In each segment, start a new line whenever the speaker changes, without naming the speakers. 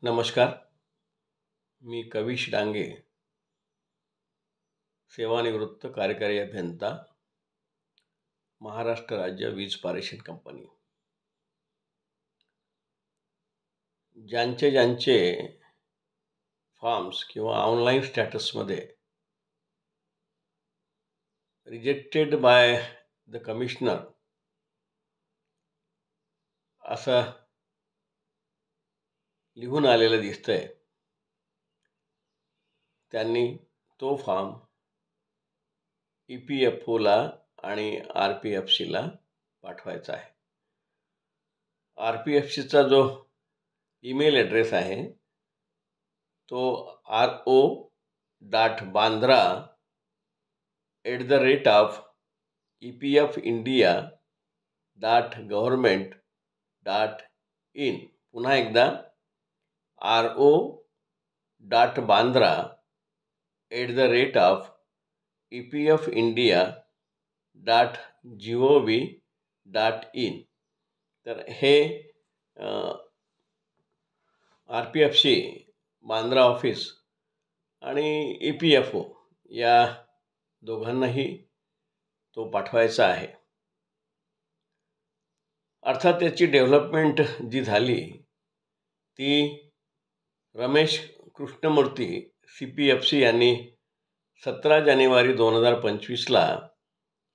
नमस्कार. मी कविश डांगे, सेवानिवृत्त कार्यकारी अभियंता, महाराष्ट्र राज्य वीज पारेषण कंपनी. ज्यांचे फॉर्म्स किंवा ऑनलाईन स्टॅटसमध्ये रिजेक्टेड बाय द कमिशनर असं लिहून आलेलं दिसतंय, त्यांनी तो फॉर्म EPFOला आणि RPFCला पाठवायचा आहे. RPFCचा जो ईमेल ॲड्रेस आहे तो ro.bandra@epfindia.government.in. पुन्हा एकदा ro.bandra@epfindia.gov.in. तर हे RPFC बांद्रा ऑफिस आणि EPFO या दोघांनाही तो पाठवायचा आहे. अर्थात त्याची डेव्हलपमेंट जी झाली ती रमेश कृष्णमूर्ती CPFC यांनी 17 जानेवारी 2025ला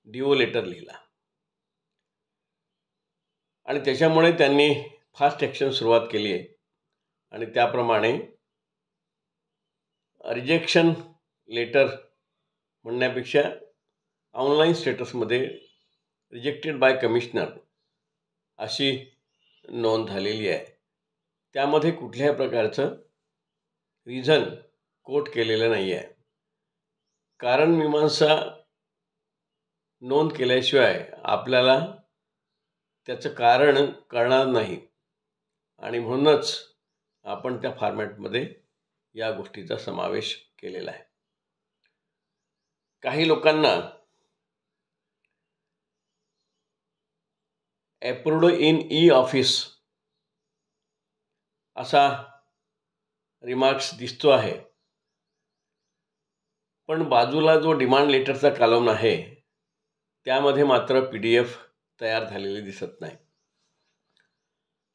DO लेटर लिहिला आणि त्याच्यामुळे त्यांनी फास्ट ॲक्शन सुरुवात केली आहे आणि त्याप्रमाणे रिजेक्शन लेटर म्हणण्यापेक्षा ऑनलाईन स्टेटसमध्ये रिजेक्टेड बाय कमिशनर अशी नोंद झालेली आहे. त्यामध्ये कुठल्याही प्रकारचं रिझन कोट केलेलं नाही आहे. कारण मीमांसा नोंद केल्याशिवाय आपल्याला त्याचं कारण कळणार नाही आणि म्हणूनच आपण त्या फॉर्मॅटमध्ये या गोष्टीचा समावेश केलेला आहे. काही लोकांना अप्रूव्ड इन E-ऑफिस असा रिमार्क्स दिसतो आहे, पण बाजूला जो डिमांड लेटरचा कॉलम आहे त्यामध्ये मात्र PDF तयार झालेली दिसत नाही.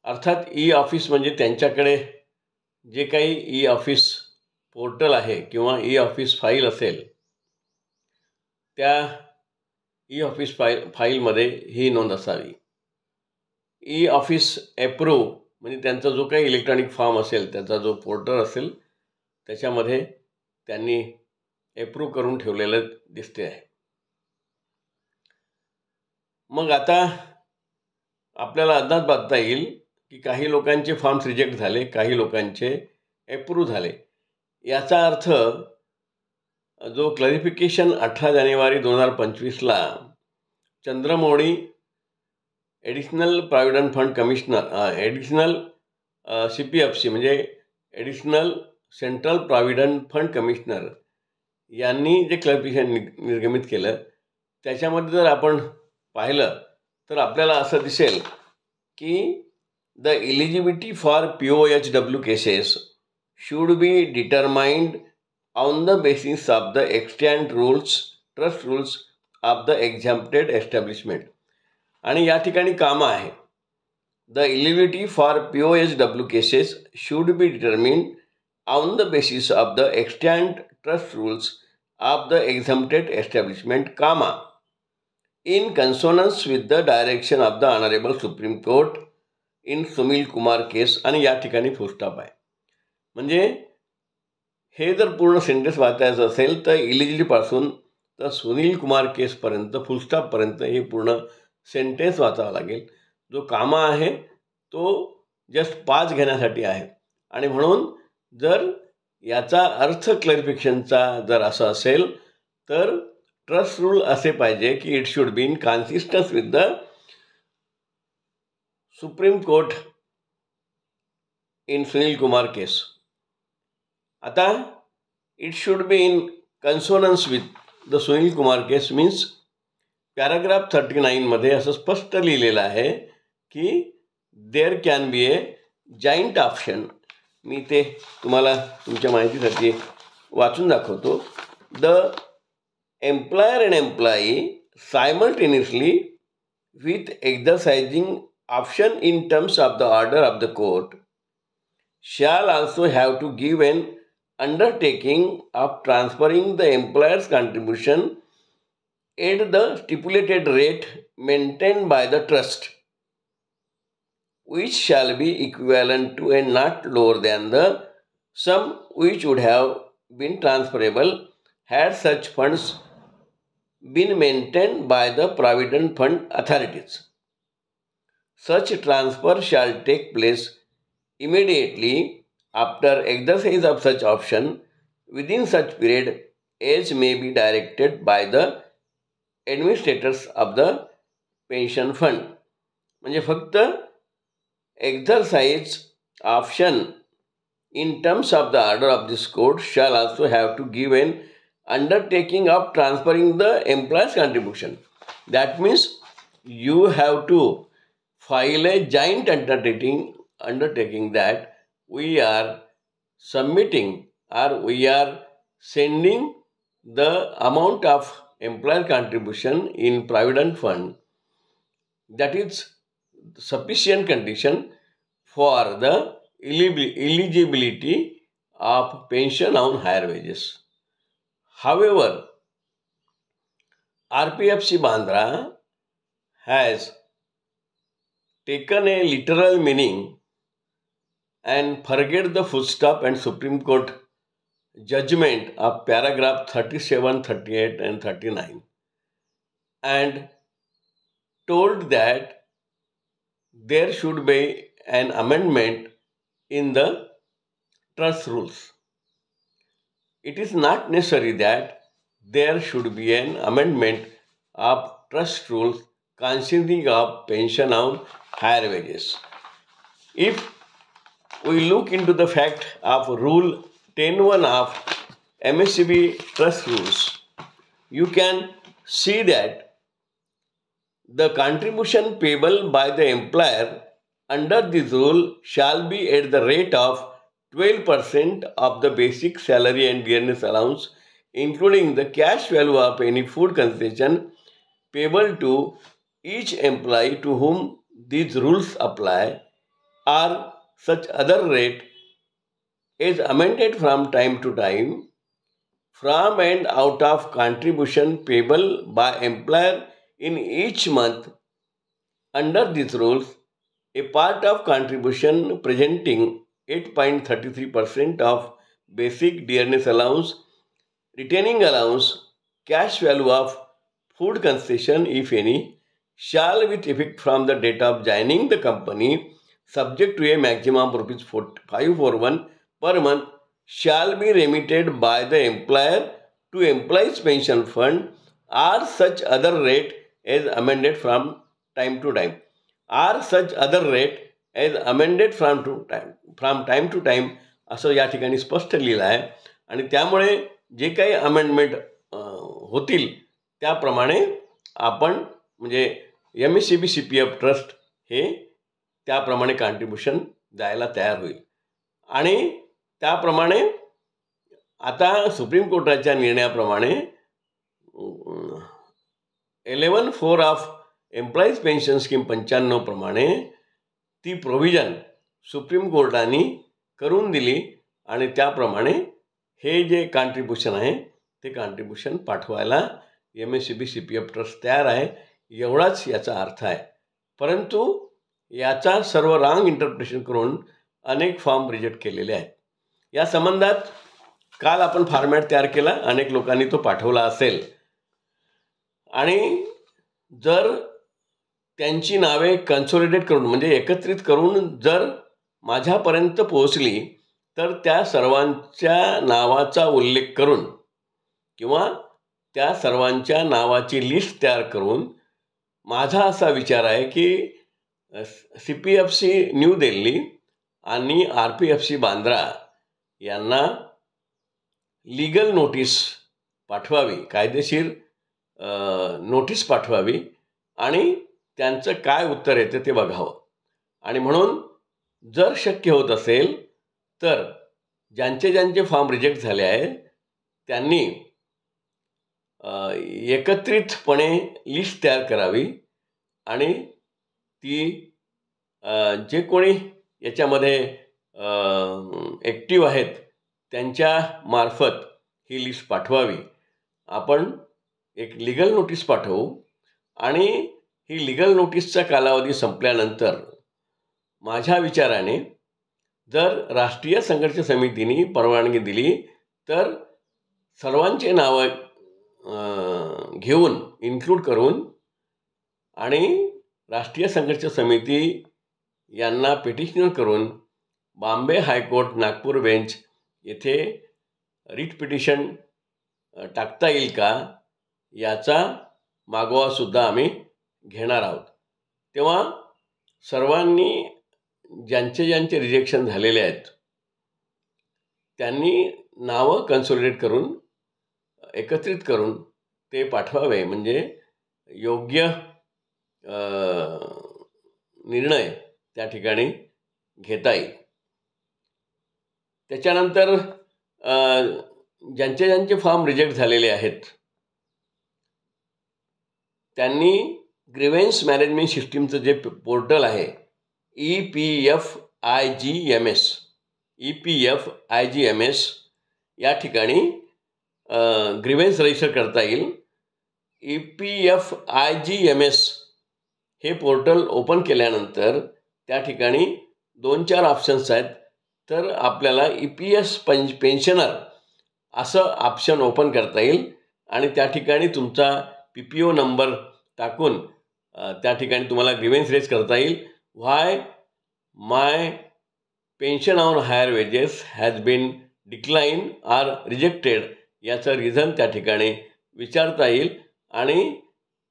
अर्थात E-ऑफिस म्हणजे त्यांच्याकडे जे काही E-ऑफिस पोर्टल आहे किंवा E-ऑफिस फाईल असेल त्या E-ऑफिस फाईलमध्ये ही नोंद असावी. E-ऑफिस अप्रूव्ह म्हणजे त्यांचा जो काही इलेक्ट्रॉनिक फॉर्म असेल, त्याचा जो पोर्टल असेल त्याच्यामध्ये त्यांनी अप्रूव्ह करून ठेवलेलं दिसते आहे. मग आता आपल्याला अंदाज बांधता येईल की काही लोकांचे फॉर्म्स रिजेक्ट झाले, काही लोकांचे अप्रूव्ह झाले. याचा अर्थ जो क्लॅरिफिकेशन 18 जानेवारी 2025ला Chandramouli additional provident fund commissioner additional CPFC म्हणजे additional central provident fund commissioner यांनी जे क्लॅरिफिकेशन निर्गमित केलं त्याच्यामध्ये जर आपण पाहिलं तर आपल्याला असं दिसेल की the eligibility for POHW cases should be determined on the basis of the extant rules, trust rules of the exempted establishment. आणि या ठिकाणी कामा आहे. The eligibility for POHW cases should be determined on the basis of the extant trust rules of the exempted establishment, comma, in consonance with the direction of the Honorable Supreme Court in Sunil Kumar case. आणि या ठिकाणी फुल stop आहे. म्हणजे हे जर पूर्ण sentence वाचायचं असेल तर इलिजिबिलिटीपासून तर सुनील कुमार केसपर्यंत फुल स्टॉपपर्यंत हे पूर्ण सेंटेन्स वाचावं लागेल. जो कामा आहे तो जस्ट पाच घेण्यासाठी आहे आणि म्हणून जर याचा अर्थ क्लॅरिफिकेशनचा जर असं असेल तर ट्रस्ट रूल असे पाहिजे की it should be in consistence with the supreme court in Sunil Kumar case. आता it should be in consonance with the Sunil Kumar case means paragraph 39 मध्ये असं स्पष्ट लिहिलेलं आहे की there can be a joint option मी ते तुम्हाला तुमच्या माहितीसाठी वाचून दाखवतो. The employer and employee simultaneously with exercising option in terms of the order of the court shall also have to give an undertaking of transferring the employer's contribution at the stipulated rate maintained by the trust, which shall be equivalent to and not lower than the sum which would have been transferable had such funds been maintained by the Provident Fund authorities. Such transfer shall take place immediately after exercise of such option within such period as may be directed by the administrators of the pension fund. म्हणजे फक्त exercise option in terms of the order of this code shall also have to give an undertaking of transferring the employer's contribution. That means you have to file a joint undertaking that we are submitting or we are sending the amount of employer contribution in provident fund, that is sufficient condition for the eligibility of pension on higher wages. However, RPFC Bandra has taken a literal meaning and forget the full stop and Supreme Court judgment of paragraph 37, 38 and 39 and told that there should be an amendment in the trust rules. It is not necessary that there should be an amendment of trust rules consisting of pension on higher wages. If we look into the fact of Rule 10(1) of MSCB trust rules, you can see that the contribution payable by the employer under this rule shall be at the rate of 12% of the basic salary and dearness allowance, including the cash value of any food concession payable to each employee to whom these rules apply, or such other rate is amended from time to time from and out of contribution payable by employer in each month under these rules. A part of contribution presenting 8.33% of basic dearness allowance, retaining allowance, cash value of food concession, if any, shall with effect from the date of joining the company, subject to a maximum of rupees 541 per month, shall be remitted by the employer to employees' pension fund or such other rate as amended from time to time. Or such other rate as amended from time to time असं या ठिकाणी स्पष्ट लिहिलं आहे. आणि त्यामुळे जे काही अमेंडमेंट होतील त्याप्रमाणे आपण म्हणजे MSCB CPF ट्रस्ट हे त्याप्रमाणे कॉन्ट्रिब्युशन द्यायला तयार होईल. आणि त्याप्रमाणे आता सुप्रीम कोर्टाच्या निर्णयाप्रमाणे 11(4) ऑफ एम्प्लॉईज पेन्शन स्कीम 95 प्रमाणे ती प्रोव्हिजन सुप्रीम कोर्टाने करून दिली आणि त्याप्रमाणे हे जे कॉन्ट्रिब्युशन आहे ते कॉन्ट्रिब्युशन पाठवायला MSCB CPF ट्रस्ट तयार आहे, एवढाच याचा अर्थ आहे. परंतु याचा सर्व रॉंग इंटरप्रिटेशन करून अनेक फॉर्म रिजेक्ट केलेले आहेत. या संबंधात काल आपण फॉर्मॅट तयार केला, अनेक लोकांनी तो पाठवला असेल. आणि जर त्यांची नावे कन्सोलिडेट करून म्हणजे एकत्रित करून जर माझ्यापर्यंत पोहोचली तर त्या सर्वांच्या नावाचा उल्लेख करून किंवा त्या सर्वांच्या नावाची लिस्ट तयार करून माझा असा विचार आहे की CPFC न्यू दिल्ली आणि RPFC बांद्रा यांना लीगल नोटीस पाठवावी, कायदेशीर नोटीस पाठवावी आणि त्यांचं काय उत्तर येते ते बघावं. आणि म्हणून जर शक्य होत असेल तर ज्यांचे ज्यांचे फॉर्म रिजेक्ट झाले आहे त्यांनी एकत्रितपणे लिस्ट तयार करावी आणि ती जे कोणी याच्यामध्ये ॲक्टिव्ह आहेत त्यांच्या मार्फत ही लिस्ट पाठवावी. आपण एक लीगल नोटीस पाठवू आणि ही लीगल नोटीसचा कालावधी संपल्यानंतर माझ्या विचाराने जर राष्ट्रीय संघर्ष समितीने परवानगी दिली तर सर्वांचे नावं घेऊन इन्क्लूड करून आणि राष्ट्रीय संघर्ष समिती यांना पिटिशनर करून बॉम्बे हायकोर्ट नागपूर बेंच येथे रिट पिटिशन टाकता येईल का याचा मागोवासुद्धा आम्ही घेणार आहोत. तेव्हा सर्वांनी ज्यांचे ज्यांचे रिजेक्शन झालेले आहेत त्यांनी नावं कन्सोलिडेट करून एकत्रित करून ते पाठवावे, म्हणजे योग्य निर्णय त्या ठिकाणी घेता येईल. त्याच्यानंतर ज्यांचे ज्यांचे फॉर्म रिजेक्ट झालेले आहेत त्यांनी ग्रीव्हन्स मॅनेजमेंट सिस्टीमचं जे पोर्टल आहे EPFIGMS या ठिकाणी ग्रीव्हन्स रजिस्टर करता येईल. EPFIGMS हे पोर्टल ओपन केल्यानंतर त्या ठिकाणी 2-4 ऑप्शन्स आहेत. तर आपल्याला EPS पेन्शनर असं ऑप्शन ओपन करता येईल आणि त्या ठिकाणी तुमचा PPO नंबर टाकून त्या ठिकाणी तुम्हाला ग्रीव्हन्स रेज करता येईल. Why my pension on higher wages has been decline or rejected याचं रिझन त्या ठिकाणी विचारता येईल आणि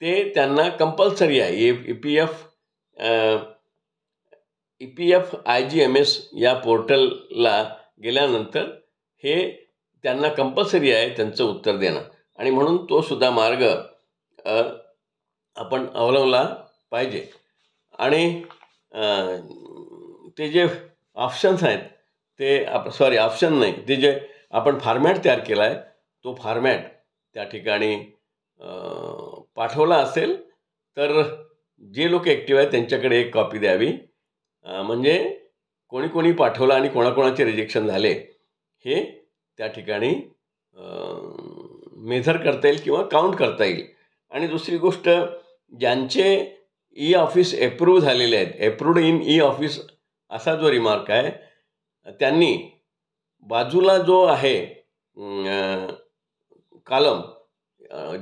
ते त्यांना कंपल्सरी आहे. EPFIGMS या पोर्टलला गेल्यानंतर हे त्यांना कंपल्सरी आहे त्यांचं उत्तर देणं आणि म्हणून तो सुद्धा मार्ग आपण अवलंबला पाहिजे. आणि ते जे ऑप्शन्स आहेत ते ऑप्शन नाही, ते जे आपण फॉर्मॅट तयार केला आहे तो फॉर्मॅट त्या ठिकाणी पाठवला असेल तर जे लोक ॲक्टिव्ह आहेत त्यांच्याकडे एक कॉपी द्यावी, म्हणजे कोणी कोणी पाठवलं आणि कोणाकोणाचे रिजेक्शन झाले हे त्या ठिकाणी मेझर करता येईल किंवा काउंट करता येईल. आणि दुसरी गोष्ट, ज्यांचे ऑफिस अप्रूव्ह झालेले आहेत, अप्रूव्ड इन ऑफिस असा जो रिमार्क आहे, त्यांनी बाजूला जो आहे कॉलम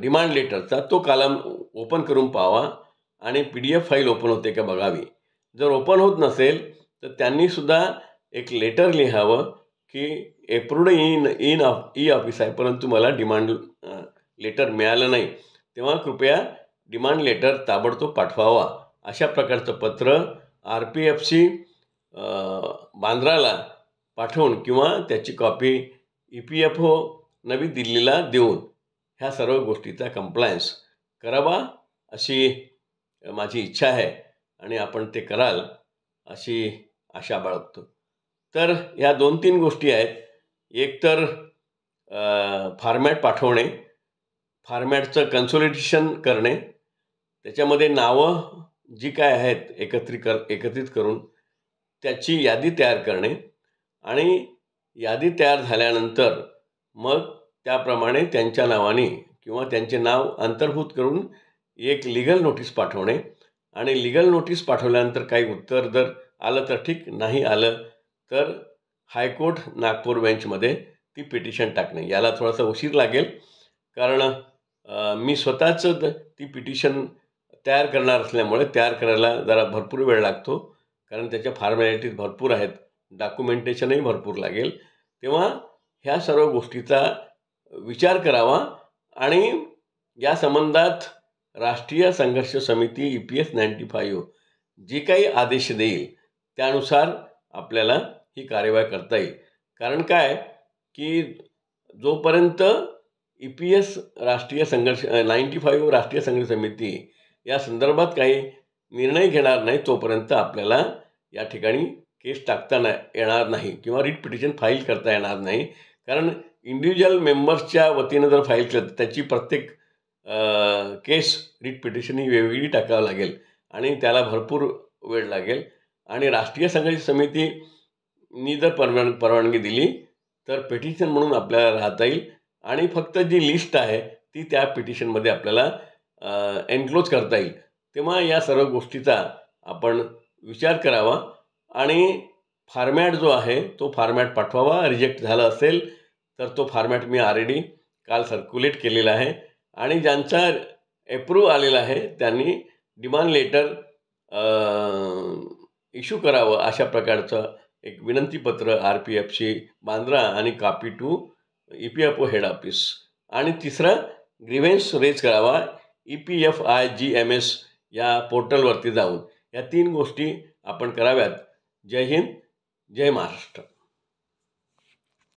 डिमांड लेटरचा तो कॉलम ओपन करून पाहावा आणि PDF फाईल ओपन होते का बघावी. जर ओपन होत नसेल तर त्यांनीसुद्धा एक लेटर लिहावं की अप्रूव्ड इन ऑफिस आहे परंतु मला डिमांड लेटर मिळालं नाही, तेव्हा कृपया डिमांड लेटर ताबडतोब पाठवावा. अशा प्रकारचं पत्र RPFC बांद्राला पाठवून किंवा त्याची कॉपी EPFO नवी दिल्लीला देऊन ह्या सर्व गोष्टीचा कंप्लायन्स करावा अशी माझी इच्छा आहे आणि आपण ते कराल अशी आशा बाळगतो. तर ह्या 2-3 गोष्टी आहेत. एक तर फॉर्मॅट पाठवणे, फॉर्मॅटचं कन्सोलिडेशन करणे, त्याच्यामध्ये नावं जी काय आहेत एकत्रित करून त्याची यादी तयार करणे आणि यादी तयार झाल्यानंतर मग त्याप्रमाणे त्यांच्या नावाने किंवा त्यांचे नाव अंतर्भूत करून एक लीगल नोटीस पाठवणे आणि लीगल नोटीस पाठवल्यानंतर काही उत्तर जर आलं तर ठीक, नाही आलं तर हायकोर्ट नागपूर बेंचमध्ये ती पिटिशन टाकणे. याला थोडासा उशीर लागेल कारण मी स्वतःच ती पिटिशन तयार करणार असल्यामुळे तयार करायला जरा भरपूर वेळ लागतो कारण त्याच्या फॉर्मॅलिटीज भरपूर आहेत, डॉक्युमेंटेशनही भरपूर लागेल. तेव्हा ह्या सर्व गोष्टीचा विचार करावा आणि या संबंधात राष्ट्रीय संघर्ष समिती EPS 95 जी काही आदेश देईल त्यानुसार आपल्याला ही कार्यवाही करता येईल. कारण काय की जोपर्यंत EPS राष्ट्रीय संघर्ष 95 राष्ट्रीय संघर्ष समिती या संदर्भात काही निर्णय घेणार नाही तोपर्यंत आपल्याला या ठिकाणी केस टाकता येणार नाही किंवा रिट पिटिशन फाईल करता येणार नाही. कारण इंडिव्हिज्युअल मेंबर्सच्या वतीनं जर फाईल केलं तर त्याची प्रत्येक केस रिट पिटिशन ही वेगवेगळी टाकावं लागेल आणि त्याला भरपूर वेळ लागेल. आणि राष्ट्रीय संघर्ष समितीनी जर परवानगी दिली तर पिटिशन म्हणून आपल्याला राहता येईल आणि फक्त जी लिस्ट आहे ती त्या पिटिशनमध्ये आपल्याला एन्क्लोज करता येईल. तेव्हा या सर्व गोष्टीचा आपण विचार करावा आणि फॉर्मॅट जो आहे तो फॉर्मॅट पाठवावा. रिजेक्ट झाला असेल तर तो फॉर्मॅट मी ऑलरेडी काल सर्क्युलेट केलेला आहे आणि ज्यांचा अप्रूव्ह आलेला आहे त्यांनी डिमांड लेटर इश्यू करावं अशा प्रकारचं एक विनंतीपत्र RPFC बांद्रा आणि copy to EPFO head office. आणि तिसरं ग्रीव्हन्स रेज करावा EPFIGMS या पोर्टलवरती जाऊन. या 3 गोष्टी आपण कराव्यात. जय हिंद, जय महाराष्ट्र.